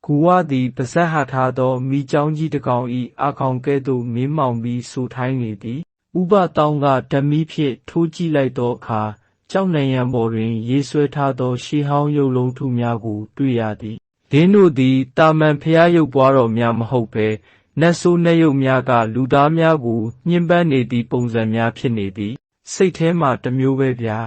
ဂူဝသည်ပါဇက်ဟထားသောမိကြောင်းကြီးတစ်ကောင်၏အာခေါင်ကဲ့သို့မင်းမောင်ပြီးဆိုထိုင်းနေသည်ဥပတောင်းကဓမီဖြင့်ထိုးကြည့်လိုက်သောအခါကြောက်နံရံပေါ်တွင်ရေးဆွဲထားသောရှေးဟောင်းရုပ်လုံးထုများကိုတွေ့ရသည်လင်းတို့သည်တာမန်ဖျားရုပ်ပွားတော်များမဟုတ်ဘဲနတ်ဆိုးနတ်ရုပ်များကလူသားများကိုညှဉ်းပန်းနေသည့်ပုံစံများဖြစ်နေသည်စိတ်ထဲမှတစ်မျိုးပဲဗျာ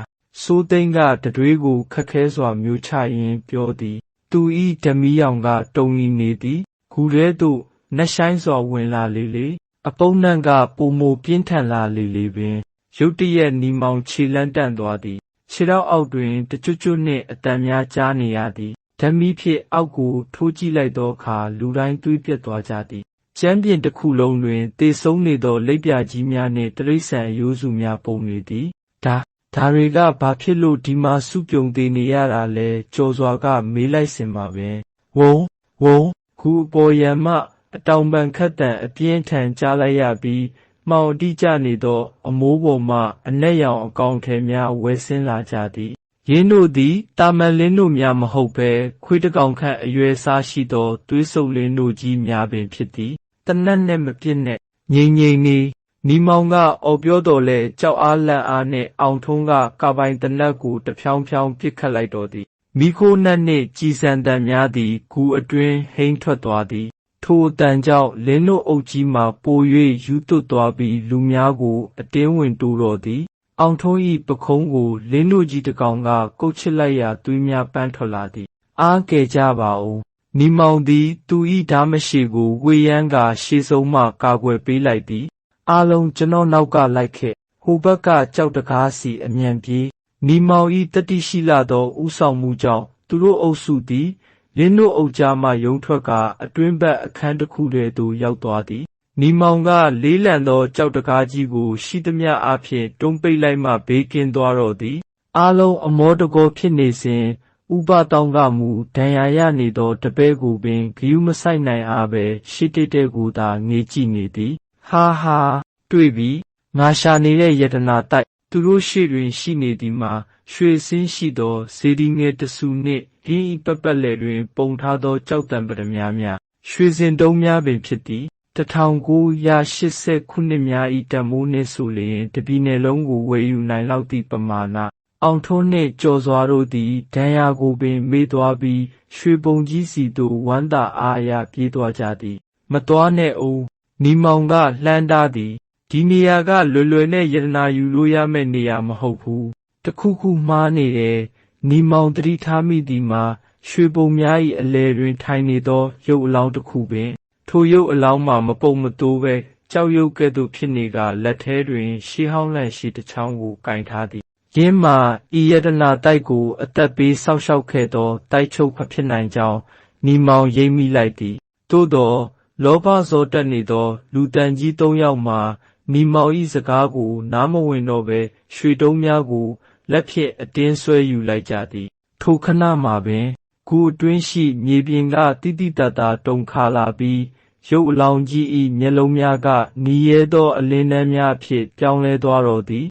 စိုးသိန်းကတတွေးကိုခက်ခဲစွာမျိုးချရင်းပြောသည်သူဤဓမီရောင်ကတုံရီနေသည်ဂူထဲသို့နက်ဆိုင်စွာဝင်လာလေအပုံနှံ့ကပုံမိုပြင်းထန်လာလေပင်ရုတ်တရက်နီမောင်ခြေလန်းတန့်သွားသည်ခြေထောက်အောက်တွင်တကျွတ်ကျွတ်နှင့်အတန်များကြားနေရသည်ဓမီဖြင့်အောက်ကိုထိုးကြည့်လိုက်သောအခါလူတိုင်းသွေးပြတ်သွားကြသည်ကျမ်းပြင်တစ်ခုလုံးတွင်တေဆုံးနေသောလက်ပြကြီးများနှင့်တိရစ္ဆာန်အယိုးစုများပုံနေသည်ဒါတွေကဘာဖြစ်လို့ဒီမှာစုပြုံသေးနေရတာလဲကြော်စွာကမေးလိုက်စင်ပါပဲဝုံခူအပေါ်ယံမှအတောင်ပံခတ်တန်အပြင်းထန်ကြားလိုက်ရပြီးမှောင်တိကျနေသောအမိုးပေါ်မှအနက်ရောင်အကောင်ထဲများဝဲဆင်းလာကြသည်ရင်းတို့သည်တာမန်လင်းတို့များမဟုတ်ဘဲခွေးတကောင်ခန့်အရွယ်စားရှိသောသွေးစုပ်လင်းတို့ကြီးများပင်ဖြစ်သည်တနတ်နဲ့မပြစ်နဲ့ငြိမ်နေနီမောင်ကအော်ပြောတော်လဲကြောက်အားလန့်အားနှင့်အောင်ထုံးကကာပိုင်တနတ်ကိုတဖြောင်းပစ်ခတ်လိုက်တော်သည်မိခိုးနတ်နှင့်ကြည်စံတန်များသည်ဂူအတွင်းဟိမ့်ထွက်သွားသည်ထိုအတန်ကြောင့်လင်းတို့အုပ်ကြီးမှပို၍ယူသွတ်သွားပြီးလူများကိုအတင်းဝင်တိုးတော်သည်အောင်ထုံး၏ပခုံးကိုလင်းတို့ကြီးတစ်ကောင်ကကုတ်ချစ်လိုက်ရာသွေးများပန်းထွက်လာသည်အားကယ်ကြပါဦးနီမောင်သည်သူ၏ဓာမရှိကိုဝေယမ်းကရှေ့ဆုံးမှကာကွယ်ပေးလိုက်သည်အားလုံးကျွန်တော်နောက်ကလိုက်ခဲ့ဟိုဘက်ကကြောက်တကားစီအမြန်ပြေးနီမောင်၏တတိရှိလာသောဥဆောင်မှုကြောင့်သူတို့အုပ်စုသည်လင်းတို့အုပ်ကြားမှရုံထွက်ကအတွင်းဘက်အခန်းတစ်ခုထဲသို့ရောက်သွားသည်နီမောင်ကလေးလံသောကြောက်တကားကြီးကိုရှိသမျှအားဖြင့်တွန်းပိတ်လိုက်မှဘေးကင်းသွားတော့သည်အားလုံးအမောတကောဖြစ်နေစဉ်ဥပတောင်းကမူဒဏ်ရာရနေသောတပည့်ကိုပင်ဂယုမဆိုင်နိုင်အားပဲရှိတိတ်တဲ့ကိုသာငေးကြည့်နေသည်ဟာတွေ့ပြီငါရှာနေတဲ့ယတနာတိုက်သူတို့ရှေ့တွင်ရှိနေသည်မှာရွှေစင်းရှိသောဇေဒီငယ်တဆူနှင့်ဟင်းဤပက်လက်တွင်ပုံထားသောကြောက်တံပဒများရွှေစင်တုံးများပင်ဖြစ်သည်1980ခုနှစ်များ၏တန်မိုးနှင့်ဆိုလျင်တပြည်နယ်လုံးကိုဝယ်ယူနိုင်လောက်သည့်ပမာဏအောင်ထွန်းနှင့်ကျော်စွာတို့သည်ဒဏ်ရာကိုပင်မေးသွားပြီးရွှေပုံကြီးစီသို့ဝမ်းသာအားရပြေးသွားကြသည်မသွားနဲ့ဦးနီမောင်ကလှမ်းတားသည်ဒီနေရာကလွယ်နဲ့ယတနာယူလို့ရမယ့်နေရာမဟုတ်ဘူးတခုမှားနေတယ်နီမောင်တတိထားမိသည်မှာရွှေပုံများ၏အလဲတွင်ထိုင်နေသောရုပ်အလောင်းတစ်ခုပင်ထိုရုပ်အလောင်းမှာမပုံမတိုးပဲကြောက်ရွံ့ကဲ့သို့ဖြစ်နေကလက်ထဲတွင်ရှေးဟောင်းလန့်ရှိတစ်ချောင်းကိုကင်ထားသည်ရင်းမှာဤယတနာတိုက်ကိုအသက်ပေးဆောက်ရှောက်ခဲ့သောတိုက်ချုပ်မဖြစ်နိုင်ကြောင်းနီမောင်ရိပ်မိလိုက်သည်သို့သောလောဘဇောတက်နေသောလူတန်ကြီး3ယောက်မှနီမောင်၏စကားကိုနားမဝင်တော့ဘဲရွှေတုံးများကိုလက်ဖြင့်အတင်းဆွဲယူလိုက်ကြသည်ထိုခဏမှာပင်ဂူအတွင်းရှိမြေပြင်ကတိတိတတ်တာတုန်ခါလာပြီးရုပ်အလောင်းကြီး၏မျက်လုံးများကနီးရဲသောအလင်းနှန်းများဖြင့်ပြောင်းလဲသွားတော်သည်